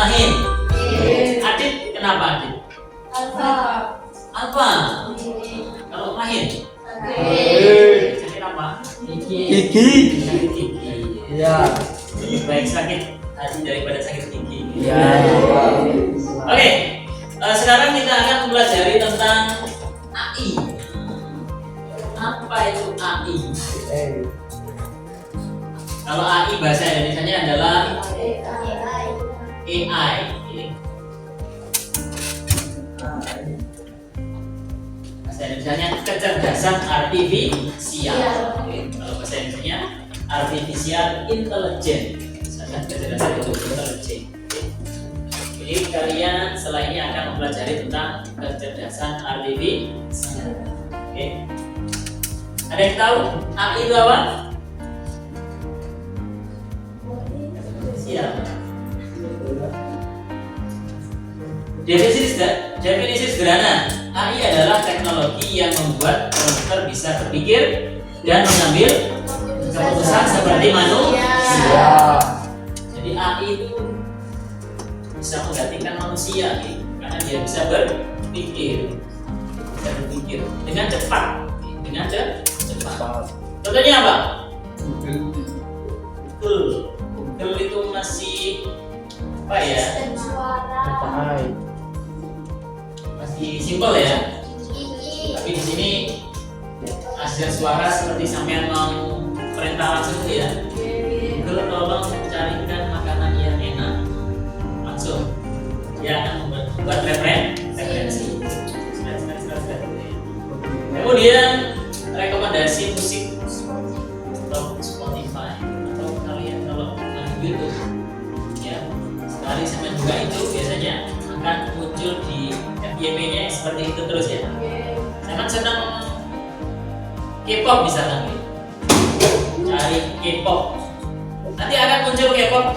Mahin. Adit kenapa Adit? Alfa. Kalau Mahin? Sakit apa? Gigi. Sakit gigi. Ya. Lebih baik sakit hati daripada sakit gigi. Ya. Oke, sekarang kita akan mempelajari tentang AI. Apa itu AI? Kalau AI bahasa Indonesianya adalah AI. Bahasa Indonesianya kecerdasan artifisial. Kalau bahasa Indonesianya artificial intelligence. Misalkan kecerdasan itu intelijen. Jadi kalian setelah ini akan mempelajari tentang kecerdasan artifisial. Oke. Ada yang tahu AI itu apa? Siap. Definisi sederhana, AI adalah teknologi yang membuat komputer bisa berpikir dan mengambil keputusan seperti manusia. Jadi AI itu bisa menggantikan manusia, karena dia bisa berpikir dengan cepat, Contohnya apa? Google itu masih apa ya? Masih simpel ya. Tapi di sini hasil suara seperti sampean mau perintah langsung ya. Google tolong carikan makanan yang enak. Langsung dia akan membuat referensi. Kemudian rekomendasi musik Spotify atau kalian kalau YouTube ya, sekali sama juga itu biasanya akan muncul di FYP-nya seperti itu terus ya. Sangat senang K-pop misalkan, cari K-pop, nanti akan muncul K-pop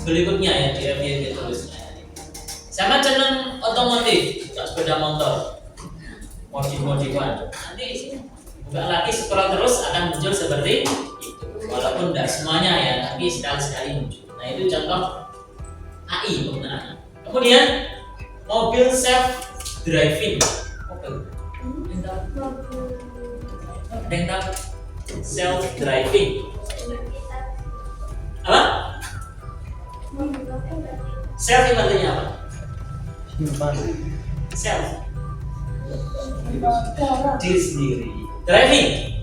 berikutnya ya di FYP terus. Sangat senang otomotif, sepeda motor, modif-modifan, nanti buka lagi scroll terus akan muncul seperti itu. Walaupun tidak semuanya ya, tapi sekali-sekali muncul. Nah itu contoh AI penggunaannya. Kemudian mobil self driving. Self driving. Apa? Self itu artinya apa? Self. Diri sendiri. Driving.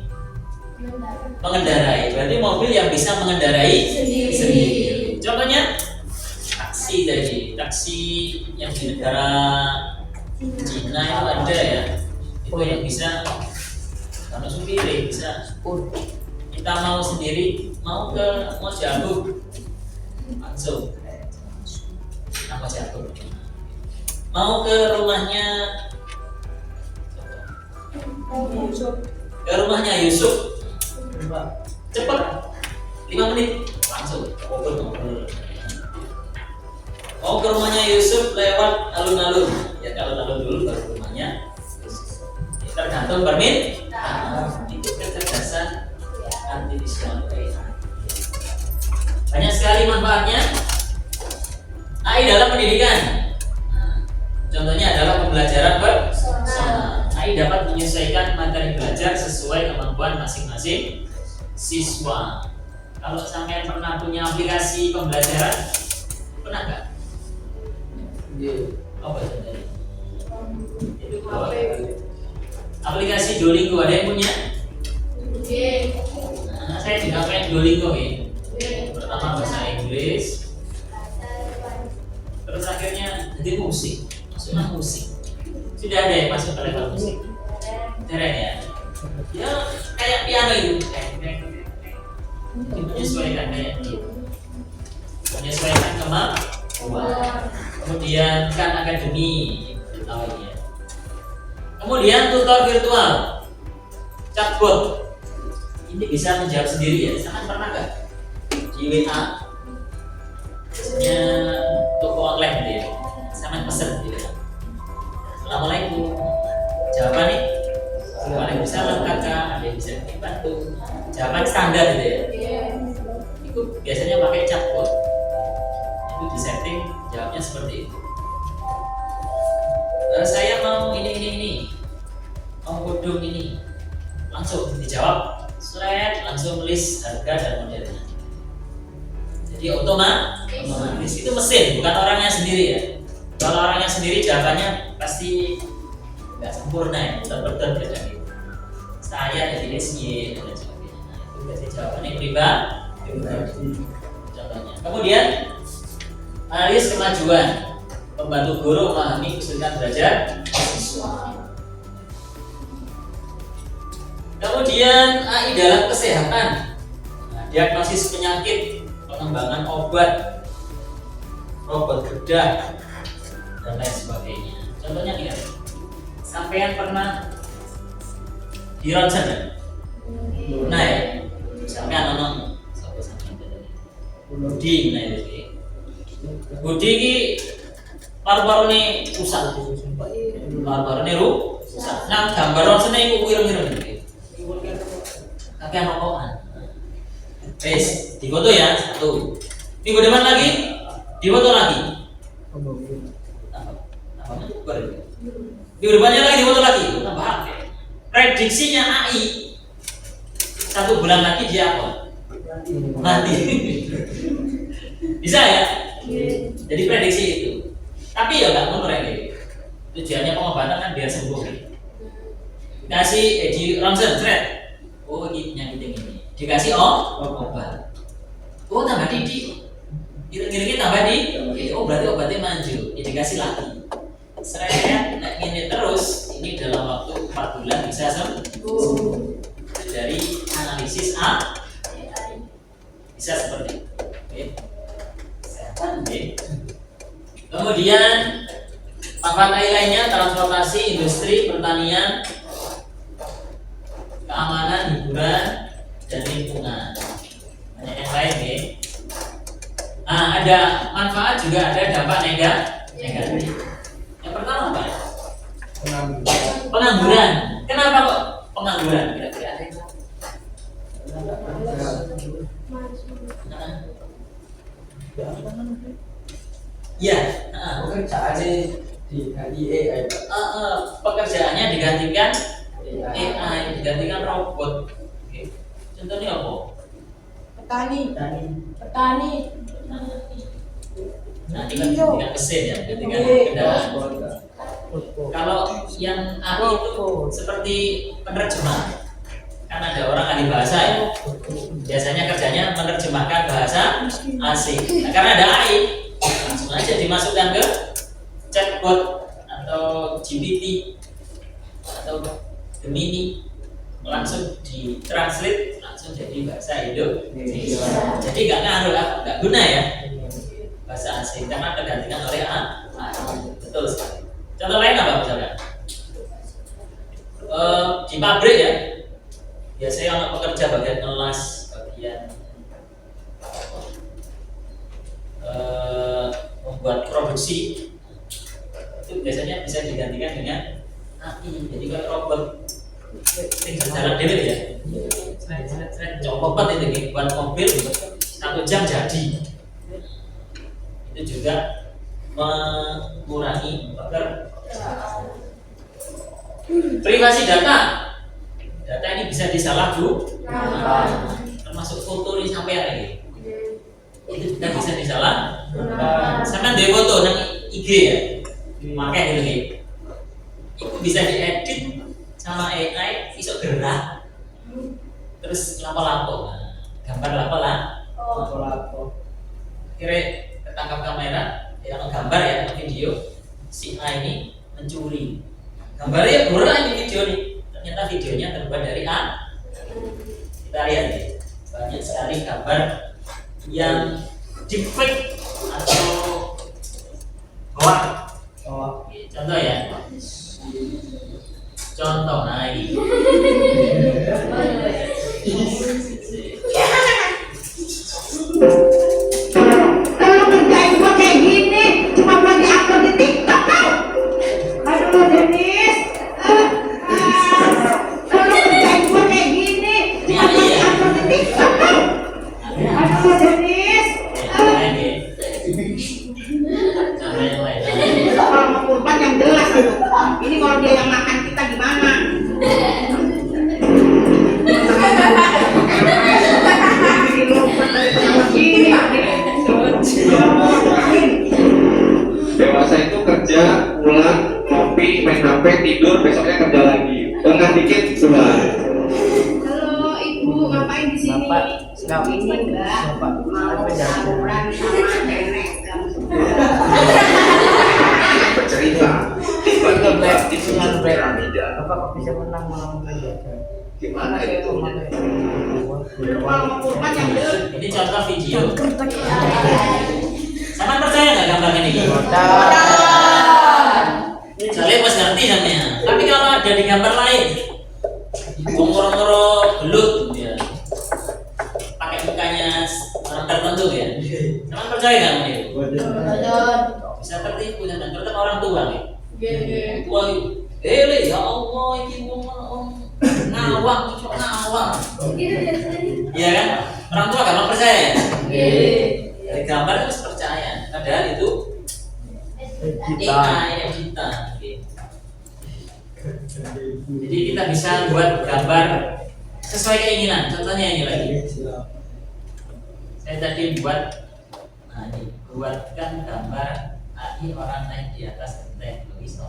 Mengendarai. Berarti mobil yang bisa mengendarai sendiri. Contohnya taksi tadi. Taksi yang di negara Cina itu ada ya. Itu yang bisa kalau supir bisa. Kita mau sendiri, mau Jago langsung. Apa Jago? Mau ke rumahnya Yusuf cepat 5 menit langsung mau ke rumahnya Yusuf lewat alun-alun ya, alun-alun dulu baru rumahnya Yusuf. Tergantung permintaan. Itu kecerdasan artifisial. Banyak sekali manfaatnya AI dalam pendidikan. Contohnya adalah pembelajaran bersama. AI dapat menyesuaikan materi belajar sesuai kemampuan masing-masing siswa. Kalau sampai pernah punya aplikasi pembelajaran, pernah nggak? Apa contohnya? Itu aplikasi Duolingo, ada yang punya? Nah, saya juga main Duolingo ya. Pertama bahasa Inggris, terus akhirnya jadi musik, masuklah musik. Sudah ada yang masuk ke level musik. Keren ya. Ya kayak piano itu. Menyesuaikan kayak gitu. Menyesuaikan kemampuan. Kemudian kan akademi ya. Kemudian tutor virtual, chatbot. Ini bisa menjawab sendiri ya. Sangat pernah nggak di WA? Biasanya toko online gitu ya. Sangat pesen gitu. Assalamualaikum. Jawaban nih. Waalaikumsalam kakak. Ada yang bisa dibantu. Jawaban standar gitu ya. Itu biasanya pakai chatbot. itu di setting jawabnya seperti itu. Saya mau ini mau kodong ini, langsung dijawab, langsung list harga dan modelnya. Jadi otomatis itu mesin, bukan orangnya sendiri ya. Kalau orangnya sendiri jawabannya pasti nggak sempurna ya, betul-betul beda gitu. Saya jadi SY dan lain sebagainya. Nah, itu berarti jawabannya pribadi. Contohnya. Kemudian analis kemajuan, membantu guru memahami kesulitan belajar siswa. Kemudian AI dalam kesehatan, diagnosis penyakit, pengembangan obat, robot bedah dan lain sebagainya. Contohnya nih, sampean pernah di ronsen ya? Nah ya, sampean nonton Budi, nah itu Budi ini paru-paru ini rusak, paru-paru ini rusak. Nah gambar ronsennya itu wireng-wireng kakek rokokan. Wes, di foto ya, satu. Minggu depan lagi, di foto lagi. Minggu depannya lagi, di foto lagi. Tambah. Prediksinya AI 1 bulan lagi dia apa? Mati. Bisa ya? Jadi prediksi itu. Tapi ya nggak benar ya. Tujuannya pengobatan kan biar sembuh. Kasih di ronsen, thread. Oh ini penyakit ini. Dikasih obat. Oh tambah di. Kira-kira tambah di. Oh berarti obatnya maju. Ya, dikasih lagi. Seret, nah ini terus. Ini dalam waktu 4 bulan bisa sembuh. Dari analisis AI. Bisa seperti itu. Oke. Oke. Kemudian manfaat AI lainnya transportasi, industri, pertanian, keamanan, hiburan, dan lingkungan. Banyak yang lain ya. Nah, ada manfaat juga ada dampak negatif. Yang pertama apa? Pengangguran. Kenapa kok pengangguran? Kira-kira ada yang tahu? Ya, pekerjaannya digantikan AI, digantikan robot. Oke. Contohnya apa? Petani. Nah, ini kan digantikan mesin ya, digantikan kendaraan. Kalau yang AI itu seperti penerjemah, kan ada orang ahli bahasa ya. Biasanya kerjanya menerjemahkan bahasa asing. Nah, karena ada AI, langsung aja dimasukkan ke chatbot atau GPT atau Gemini, langsung ditranslate langsung jadi bahasa Indonesia. Jadi nggak guna ya bahasa asing karena tergantikan oleh AI. Betul sekali. Contoh lain apa misalnya? Di pabrik ya, biasanya orang pekerja bagian ngelas, bagian membuat produksi, itu biasanya bisa digantikan dengan AI. Jadi kalau robot tinggal jalan dulu ya, copot itu buat mobil 1 jam jadi. Itu juga mengurangi privasi data. Data ini bisa disalahgunakan, termasuk foto ini sampai lagi. Itu kita bisa disalahgunakan. Sama dari foto nang IG ya, makanya ini itu bisa diedit sama AI, iso gerak, terus lapo-lapo, gambar lapo-lapo. Kira ketangkap kamera, ya gambar ya, video si A ini mencuri. Gambarnya beneran ini video nih, ternyata videonya terbuat dari A. Kita lihat nih, banyak sekali gambar yang deepfake atau hoax. Contoh ya. Contoh, nah ini. Kalau kerjain gua kayak gini, cuma bagi upload di TikTok kan? Aduh Denis, Sama yang lain. Kalau mau kurban yang jelas gitu. Ini kalau dia yang makan kita gimana? Dewasa itu kerja, pulang, ngopi, main HP, tidur, besoknya kerja lagi. Dengan dikit sudah. Halo ibu, ngapain di sini? Bapak, sedang ini Mbak. Bapak Mau apa ya? saluran sama nenek kamu. Bercerita. Itu black, Di itu yang black. piramida. Bapak kok bisa menang malam ini? Gimana itu? Kalau mau kurban yang jelas. Ini contoh video. Sama percaya nggak gambarnya ini? Soalnya pas ngerti namanya. Tapi kalau ada di gambar lain, ngoro-ngoro gelut ya, pakai mukanya orang tertentu ya. Sama percaya nggak sama itu? Bisa tertipu dan terutama orang tua nih. Tua itu, le ya Allah ini ngomong ngawang, cocok ngawang. Iya kan? Orang tua nggak percaya. Dari gambar itu percaya. Padahal itu AI editan. Jadi kita bisa buat gambar sesuai keinginan. Contohnya ini lagi. Saya tadi buatkan gambar AI orang naik di atas genteng. Bisa.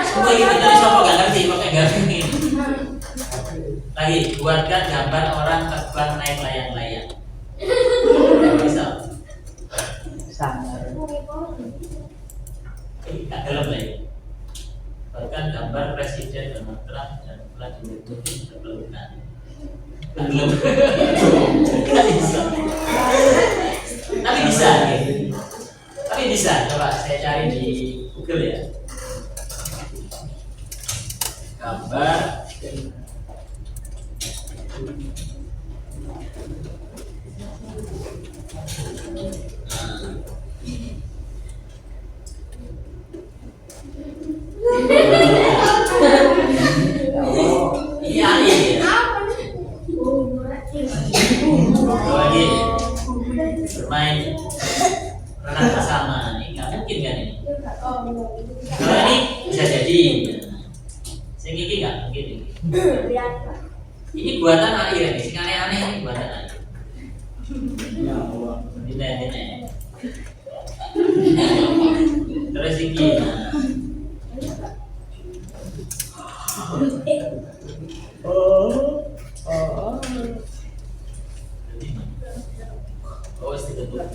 Semua ini dari sopo nggak ngerti, pakai gambar ini. Lagi buatkan gambar orang terbang naik layang-layang. Bisa. Sangar. Tak dalam lagi. Bahkan gambar Presiden Donald Trump dan Vladimir Putin berpelukan. Belum. Tidak bisa. Tapi bisa. Tapi bisa. Coba saya cari di Google ya. Gambar. Iya nih. Lagi bermain renang bersama nih, nggak mungkin kan ini? Kalau ini bisa jadi. Saya gigi nggak mungkin ini. Ini buatan AI ini, sing aneh-aneh ini buatan AI. Ini. Terus gigi. Oh, ditutup.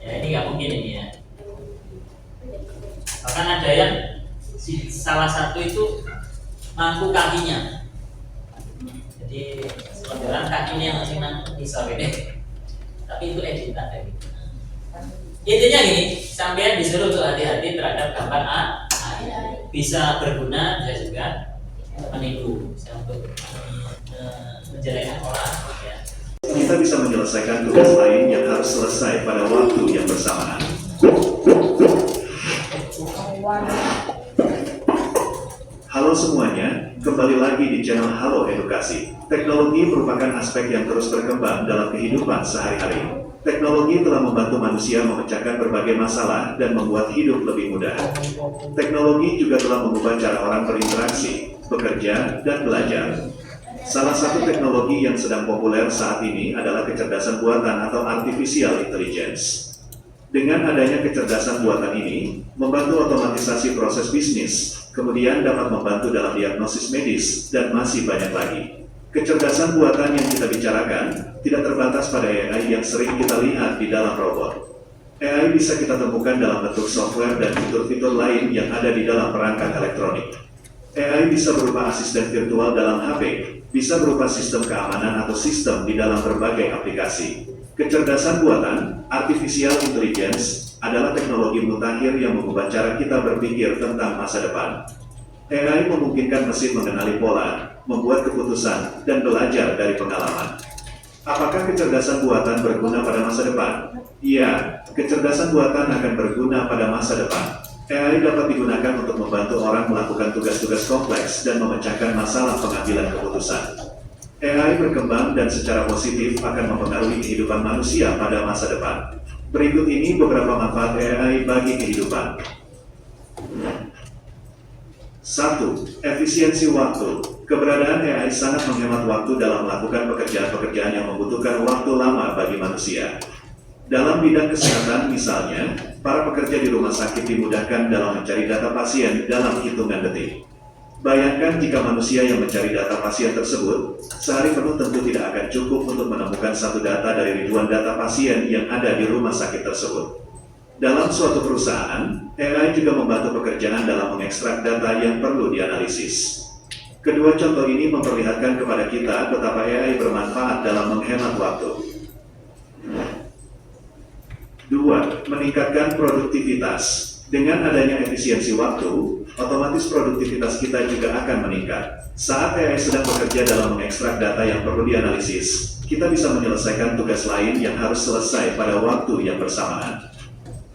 Ya ini nggak mungkin ini ya. Bahkan ada yang salah satu itu mangku kakinya. Jadi sebenarnya kakinya yang masih mangku pisau ini. Tapi itu editan kayak gitu. Intinya gini, sampean disuruh untuk hati-hati terhadap gambar AI. Bisa berguna, bisa juga menipu, bisa untuk menjelekkan orang. Ya. Kita bisa menyelesaikan tugas lain yang harus selesai pada waktu yang bersamaan. Halo semuanya, kembali lagi di channel Halo Edukasi. Teknologi merupakan aspek yang terus berkembang dalam kehidupan sehari-hari. Teknologi telah membantu manusia memecahkan berbagai masalah dan membuat hidup lebih mudah. Teknologi juga telah mengubah cara orang berinteraksi, bekerja, dan belajar. Salah satu teknologi yang sedang populer saat ini adalah kecerdasan buatan atau artificial intelligence. Dengan adanya kecerdasan buatan ini, membantu otomatisasi proses bisnis, kemudian dapat membantu dalam diagnosis medis, dan masih banyak lagi. Kecerdasan buatan yang kita bicarakan tidak terbatas pada AI yang sering kita lihat di dalam robot. AI bisa kita temukan dalam bentuk software dan fitur-fitur lain yang ada di dalam perangkat elektronik. AI bisa berupa asisten virtual dalam HP, bisa berupa sistem keamanan atau sistem di dalam berbagai aplikasi. Kecerdasan buatan, artificial intelligence, adalah teknologi mutakhir yang mengubah cara kita berpikir tentang masa depan. AI memungkinkan mesin mengenali pola, membuat keputusan, dan belajar dari pengalaman. Apakah kecerdasan buatan berguna pada masa depan? Iya, kecerdasan buatan akan berguna pada masa depan. AI dapat digunakan untuk membantu orang melakukan tugas-tugas kompleks dan memecahkan masalah pengambilan keputusan. AI berkembang dan secara positif akan mempengaruhi kehidupan manusia pada masa depan. Berikut ini beberapa manfaat AI bagi kehidupan. 1. Efisiensi waktu. Keberadaan AI sangat menghemat waktu dalam melakukan pekerjaan-pekerjaan yang membutuhkan waktu lama bagi manusia. Dalam bidang kesehatan misalnya, para pekerja di rumah sakit dimudahkan dalam mencari data pasien dalam hitungan detik. Bayangkan jika manusia yang mencari data pasien tersebut, sehari penuh tentu tidak akan cukup untuk menemukan satu data dari ribuan data pasien yang ada di rumah sakit tersebut. Dalam suatu perusahaan, AI juga membantu pekerjaan dalam mengekstrak data yang perlu dianalisis. Kedua contoh ini memperlihatkan kepada kita betapa AI bermanfaat dalam menghemat waktu. 2. Meningkatkan produktivitas. Dengan adanya efisiensi waktu, otomatis produktivitas kita juga akan meningkat. Saat AI sedang bekerja dalam mengekstrak data yang perlu dianalisis, kita bisa menyelesaikan tugas lain yang harus selesai pada waktu yang bersamaan.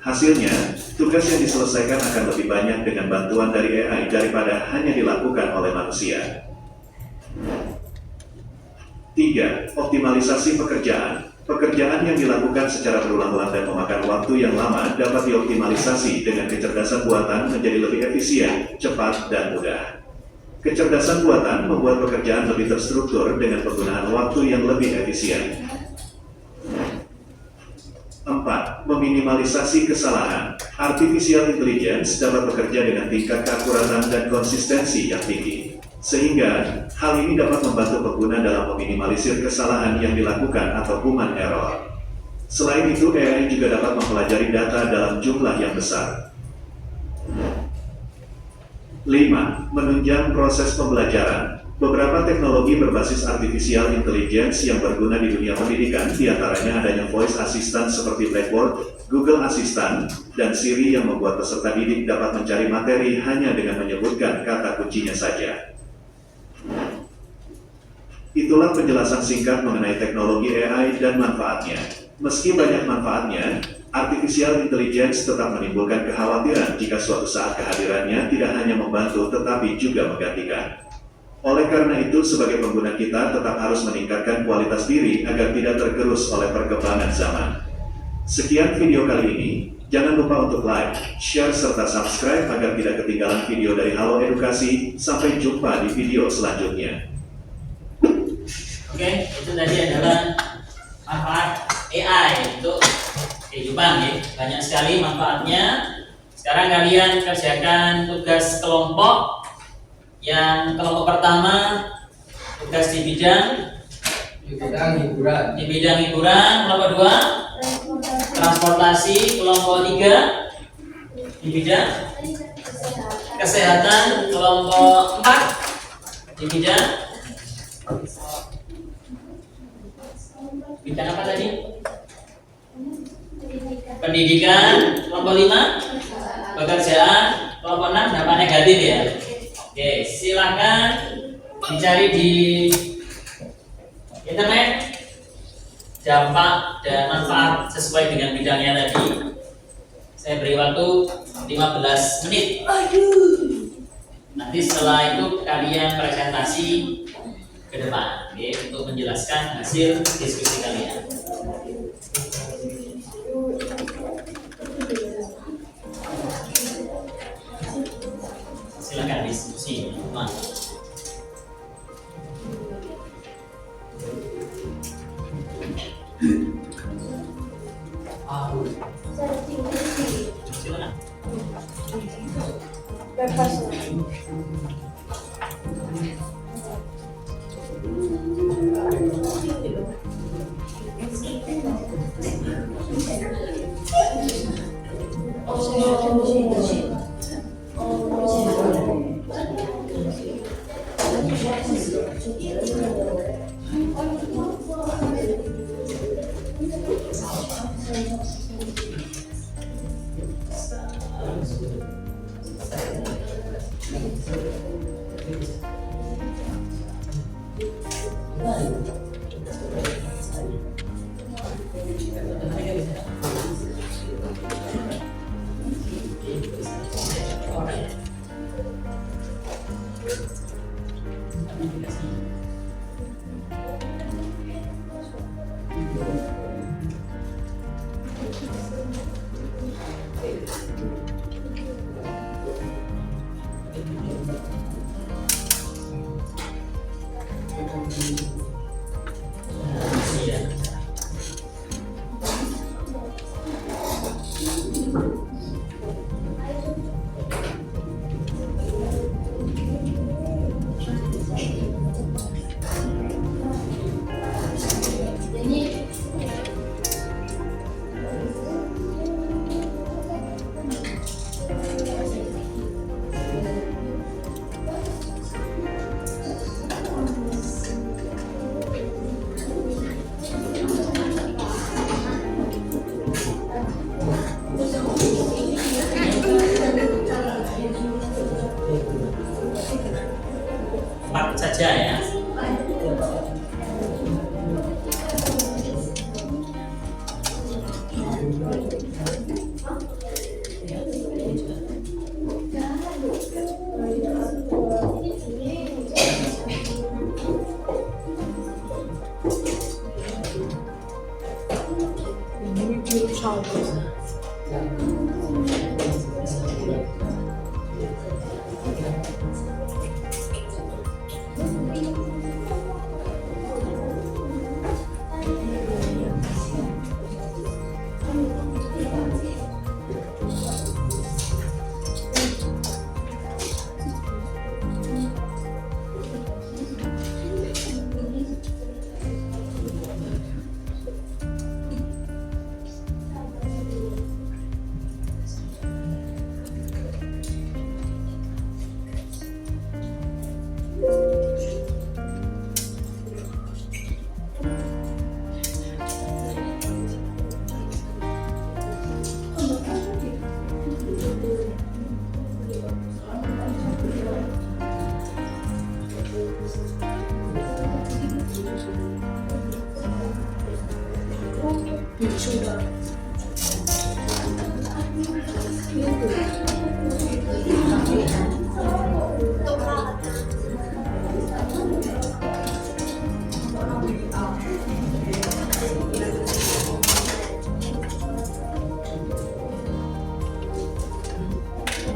Hasilnya, tugas yang diselesaikan akan lebih banyak dengan bantuan dari AI daripada hanya dilakukan oleh manusia. 3. Optimalisasi pekerjaan. Pekerjaan yang dilakukan secara berulang-ulang dan memakan waktu yang lama dapat dioptimalisasi dengan kecerdasan buatan menjadi lebih efisien, cepat, dan mudah. Kecerdasan buatan membuat pekerjaan lebih terstruktur dengan penggunaan waktu yang lebih efisien. 4. Meminimalisasi kesalahan. Artificial Intelligence dapat bekerja dengan tingkat keakuratan dan konsistensi yang tinggi. Sehingga, hal ini dapat membantu pengguna dalam meminimalisir kesalahan yang dilakukan atau human error. Selain itu, AI juga dapat mempelajari data dalam jumlah yang besar. 5. Menunjang proses pembelajaran. Beberapa teknologi berbasis artificial intelligence yang berguna di dunia pendidikan, diantaranya adanya voice assistant seperti Blackboard, Google Assistant, dan Siri yang membuat peserta didik dapat mencari materi hanya dengan menyebutkan kata kuncinya saja. Itulah penjelasan singkat mengenai teknologi AI dan manfaatnya. Meski banyak manfaatnya, artificial intelligence tetap menimbulkan kekhawatiran jika suatu saat kehadirannya tidak hanya membantu tetapi juga menggantikan. Oleh karena itu, sebagai pengguna kita tetap harus meningkatkan kualitas diri agar tidak tergerus oleh perkembangan zaman. Sekian video kali ini. Jangan lupa untuk like, share, serta subscribe agar tidak ketinggalan video dari Halo Edukasi. Sampai jumpa di video selanjutnya. Oke, itu tadi adalah manfaat AI untuk kehidupan ya. Banyak sekali manfaatnya. Sekarang kalian kerjakan tugas kelompok. Yang kelompok pertama tugas di bidang hiburan. Di bidang hiburan. Kelompok 2 transportasi. Kelompok 3 di bidang kesehatan. Kelompok 4 di bidang apa tadi? Pendidikan. Kelompok 5 pekerjaan. Kelompok 6 dampak negatif ya. Oke, silakan dicari di internet dampak dan manfaat sesuai dengan bidangnya tadi. Saya beri waktu 15 menit. Nanti setelah itu kalian presentasi ke depan, oke, untuk menjelaskan hasil diskusi kalian. Silakan diskusi, teman. Silakan. Bebas. Empat saja ya. Ini biru salju.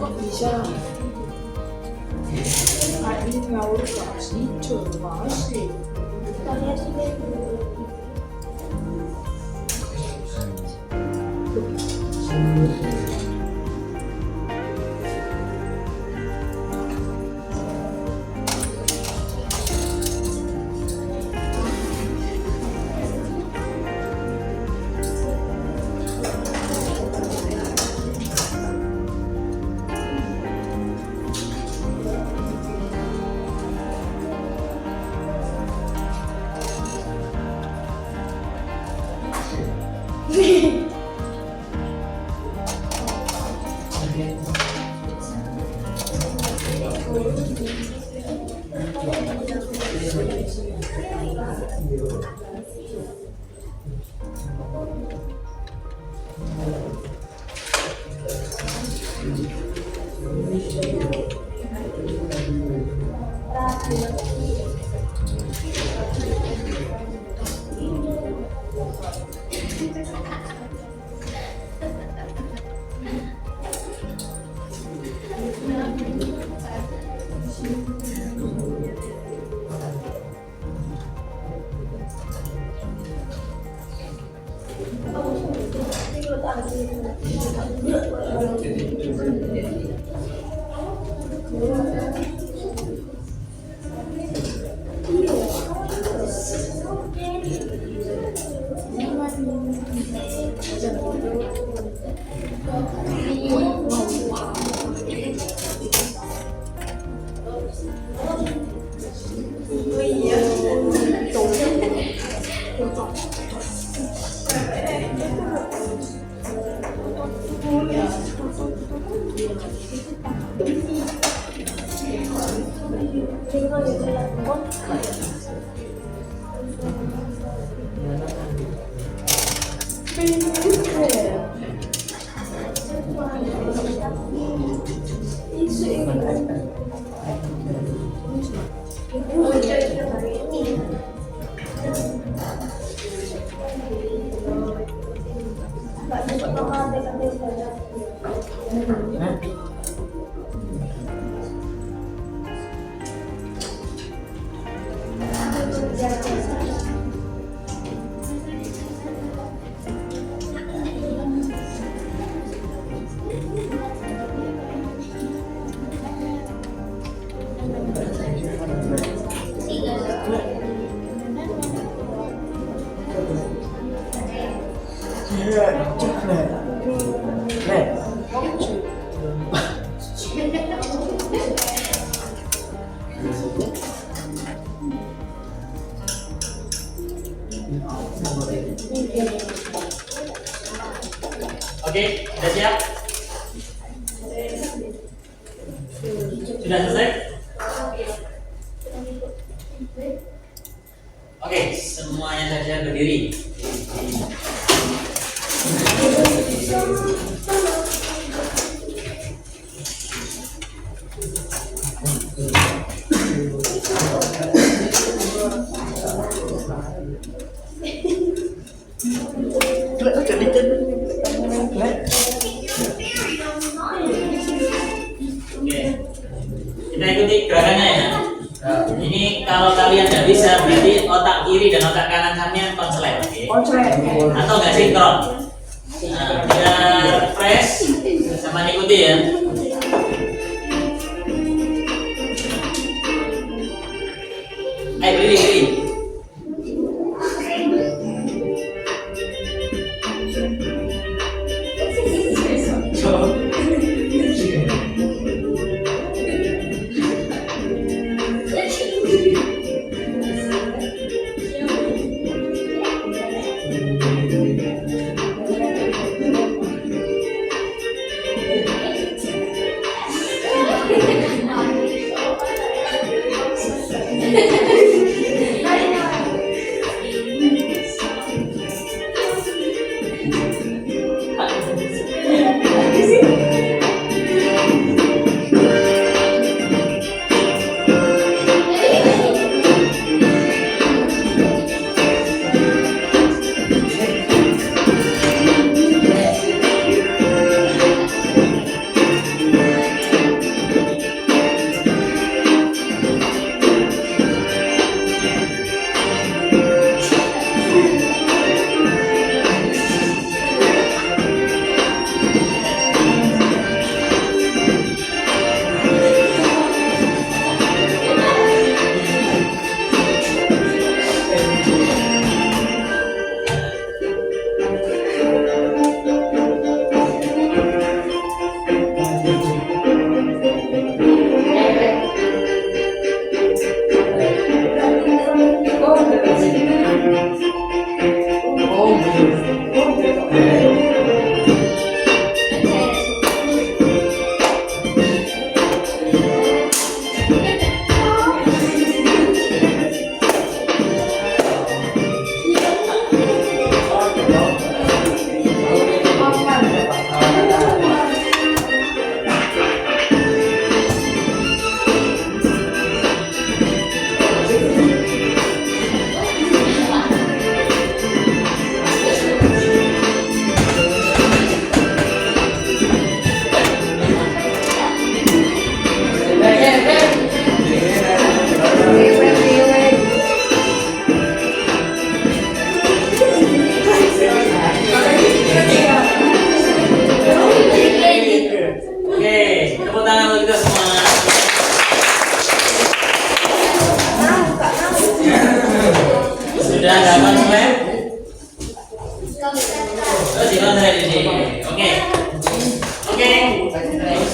Kok bisa? Ini ngawur kasih, coba sih. Oke, sudah siap? Sudah selesai? Oke, semuanya saja berdiri. Oke, kita ikuti gerakannya ya. Ini kalau kalian nggak bisa berarti otak kiri dan otak kanan kalian konslet, oke? Atau nggak sinkron. Nah, biar fresh sama ikuti ya. Ayo berdiri.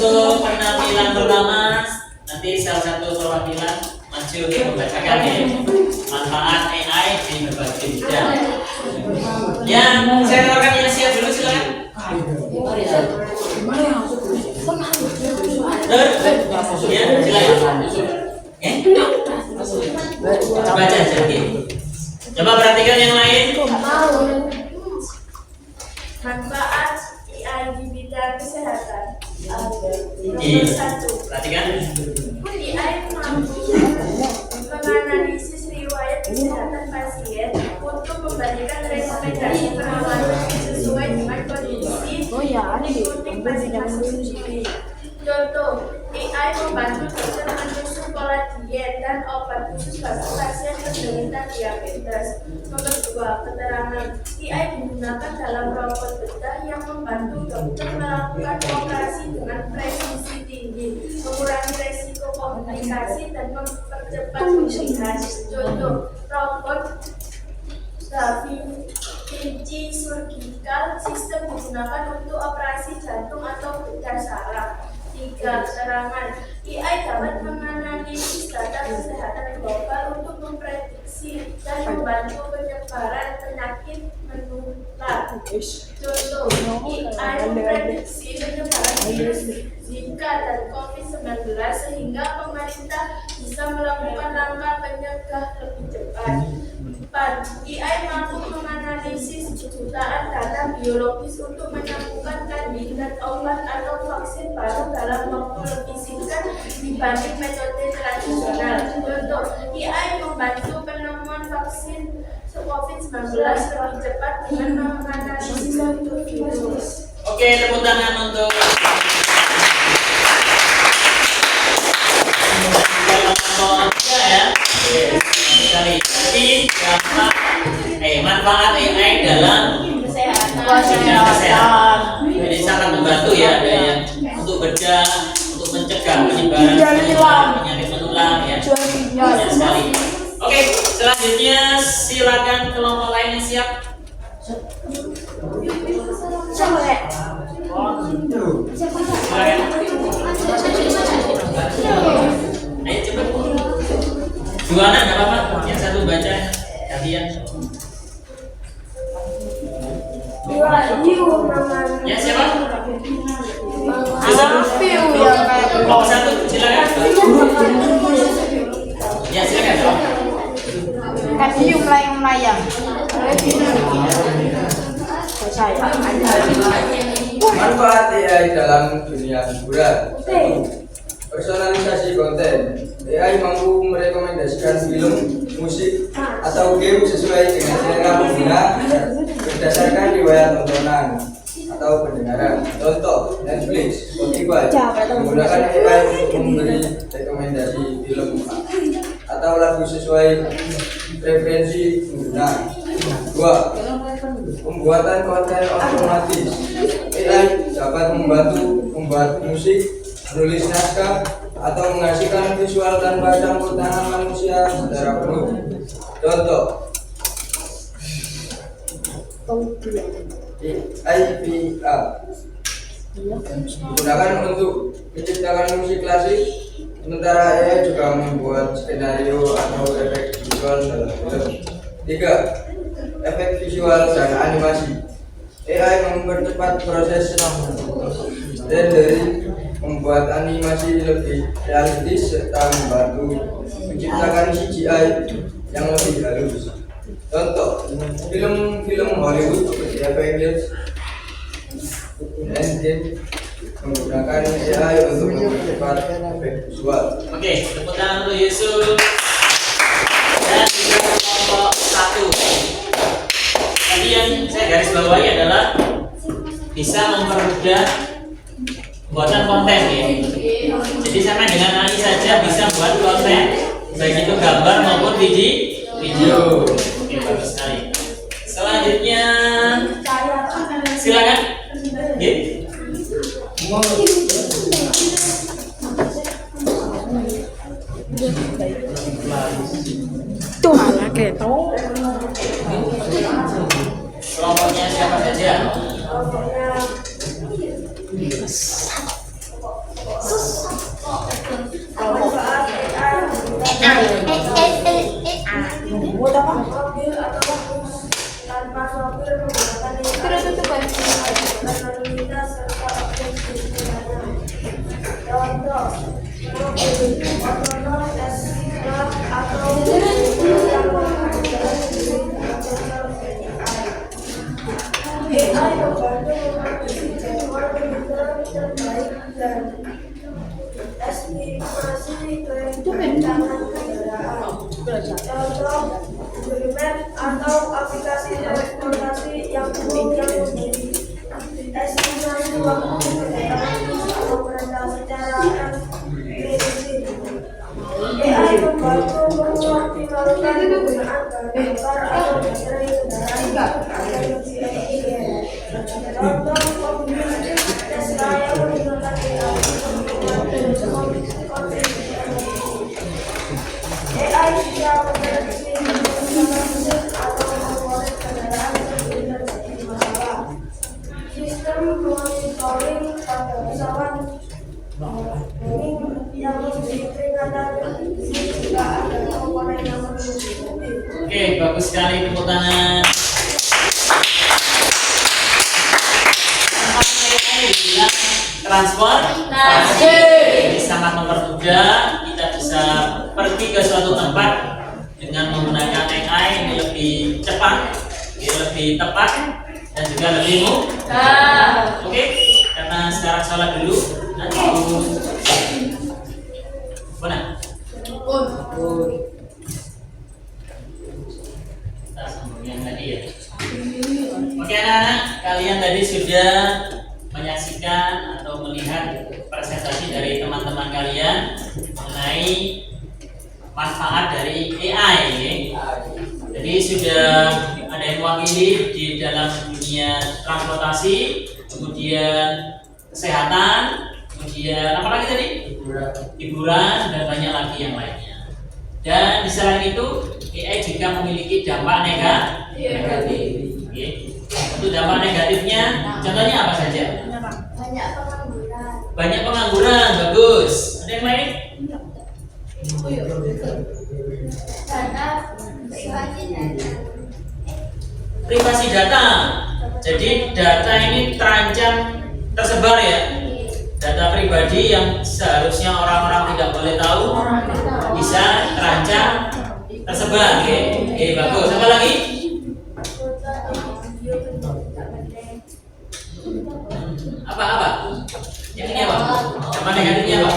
Untuk penampilan pertama, nanti salah satu perwakilan maju untuk membacakan ya, manfaat AI di berbagai bidang. Yang saya tawarkan yang siap dulu silakan. Ya, silakan. Baca jadi. Coba perhatikan yang lain. Manfaat AI di bidang kesehatan. Perhatikan. AI mampu menganalisis riwayat kesehatan pasien untuk memberikan rekomendasi perawatan sesuai dengan kondisi mengikuti masing-masing sendiri. Contoh, AI membantu dokter menyusun pola diet dan obat khusus bagi pasien penderita diabetes. Nomor 2, keterangan. AI digunakan dalam robot bedah yang membantu dokter melakukan operasi dengan presisi tinggi, mengurangi resiko komplikasi dan mempercepat pemulihan. Contoh, robot Da Vinci Surgical System digunakan untuk operasi jantung atau bedah saraf. 3. Keterangan. AI dapat menganalisis data kesehatan global untuk memprediksi dan membantu penyebaran penyakit menular. Contoh, AI memprediksi penyebaran virus Zika dan COVID-19 sehingga pemerintah bisa melakukan langkah penyegah lebih cepat. 4. AI mampu menganalisis jutaan data biologis untuk menemukan kandidat obat atau vaksin baru dalam waktu lebih singkat dibanding metode tradisional. Contoh, AI membantu penemuan vaksin COVID-19 lebih cepat dengan menganalisis virus. Oke, tepuk tangan untuk kelompok 3 ya. Oke, sekali. Jadi manfaat AI dalam kesehatan. Jadi sangat membantu ya, ada yang untuk bedah, untuk mencegah penyebaran penyakit menular ya. Banyak sekali. Oke, selanjutnya silakan kelompok lain yang siap. Ayo cepat. Dua anak nggak apa-apa. Yang satu baca, gantian. Ya siapa? Kelompok satu, silakan. Ya silakan. Kasih melayang-melayang. Manfaat AI dalam dunia hiburan. Personalisasi konten. AI mampu merekomendasikan film, musik, atau game sesuai dengan selera pengguna berdasarkan riwayat tontonan atau pendengaran. Contoh, Netflix, Spotify menggunakan AI untuk memberi rekomendasi film atau lagu sesuai preferensi pengguna. 2. Pembuatan konten otomatis. AI dapat membantu membuat musik, menulis naskah, atau menghasilkan visual tanpa campur tangan manusia secara penuh. Contoh, AIVA digunakan untuk menciptakan musik klasik, sementara AI juga membuat skenario atau efek visual dalam film. 3. Efek visual dan animasi. AI mempercepat proses rendering, membuat animasi lebih realistis serta membantu menciptakan CGI yang lebih halus. Contoh, film-film Hollywood seperti Avengers Endgame menggunakan AI untuk mempercepat efek visual. Oke, tepuk tangan untuk Yusuf. Dan juga kelompok 1. Tadi yang saya garis bawahi adalah bisa mempermudah buatan konten ya. Jadi sama dengan AI saja bisa buat konten, baik itu gambar maupun video. Oke, bagus sekali. Selanjutnya silakan. Tuh malah ketok. Kelompoknya siapa saja? Tanpa sopir menggunakan lintas serta objek pikirannya. Contoh, mobil otonom S-Class atau yang menggunakan AI membantu memproduksi jadwal penelitian terbaik dan estimasi kerencanaan kendaraan. Contoh, Google Maps atau aplikasi transportasi yang memberi estimasi waktu kedatangan atau perjalanan secara prediksi. AI membantu mengoptimalkan penggunaan bahan bakar atau baterai kendaraan agar lebih efisien. Contoh, mobil listrik Tesla yang menggunakan AI untuk membuat AI bisa memprediksi perjalanan mesin atau membuat kendaraan terhindar dari masalah. Sistem monitoring pada pesawat yang memberi peringatan jika ada komponen yang menutupi. Oke, bagus sekali, tepuk tangan. yang transportasi. Jadi sangat mempermudah, kita bisa pergi ke suatu tempat dengan menggunakan AI ini lebih cepat, lebih tepat, dan juga lebih mudah. Oke, karena sekarang sholat dulu, nanti mana? Kita sambung yang tadi ya. Oke anak-anak, kalian tadi sudah menyaksikan atau melihat presentasi dari teman-teman kalian mengenai manfaat dari AI ya. Jadi sudah ada yang mewakili di dalam dunia transportasi, kemudian kesehatan, kemudian apa lagi tadi? Hiburan, dan banyak lagi yang lainnya. Dan di selain itu AI juga memiliki dampak negatif. Oke. Untuk dampak negatifnya, contohnya apa saja? Banyak pengangguran. Banyak pengangguran, bagus. Ada yang lain? Karena Privasi data. Jadi data ini terancam tersebar ya. Data pribadi yang seharusnya orang-orang tidak boleh tahu bisa terancam tersebar. Oke, bagus. Apa lagi? Apa? Yang ini apa? Dampak negatifnya apa?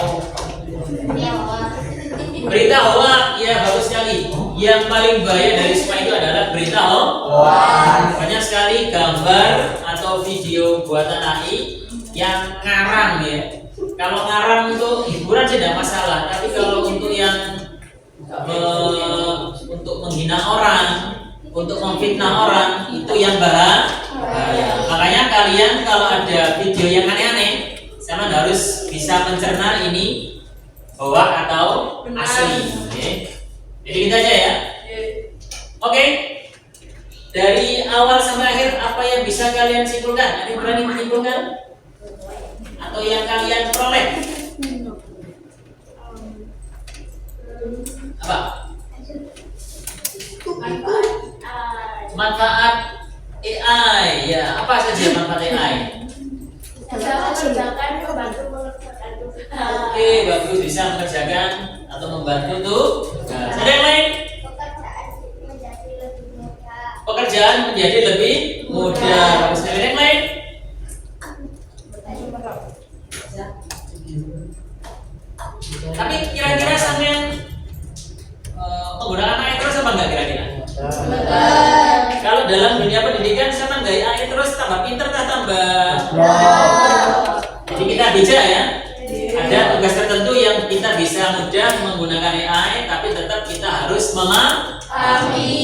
Berita hoax, ya bagus sekali. Yang paling bahaya dari semua itu adalah berita hoax. Banyak sekali gambar atau video buatan AI yang ngarang ya. Kalau ngarang untuk hiburan tidak masalah, tapi kalau untuk yang untuk menghina orang, untuk memfitnah orang, itu yang bahaya. Makanya kalian kalau ada video yang aneh-aneh, kalian harus bisa mencerna ini hoax atau asli. Okay. Jadi kita aja ya. Oke. Dari awal sampai akhir apa yang bisa kalian simpulkan? Ada yang berani menyimpulkan? Atau yang kalian peroleh? Apa? Manfaat AI. Ya, apa saja manfaat AI? bisa mengerjakan membantu mengerjakan tugas. Oke, bagus, bisa mengerjakan atau membantu tugas. Ada yang lain? Pekerjaan menjadi lebih mudah. Bagus. Ada yang lain? Tapi kira-kira sampean menggunakan AI terus apa enggak kira-kira? Kalau dalam dunia pendidikan sama nggak AI terus tambah pinter tak tambah? Jadi kita bijak ya. Ada tugas tertentu yang kita bisa mudah menggunakan AI, tapi tetap kita harus memahami.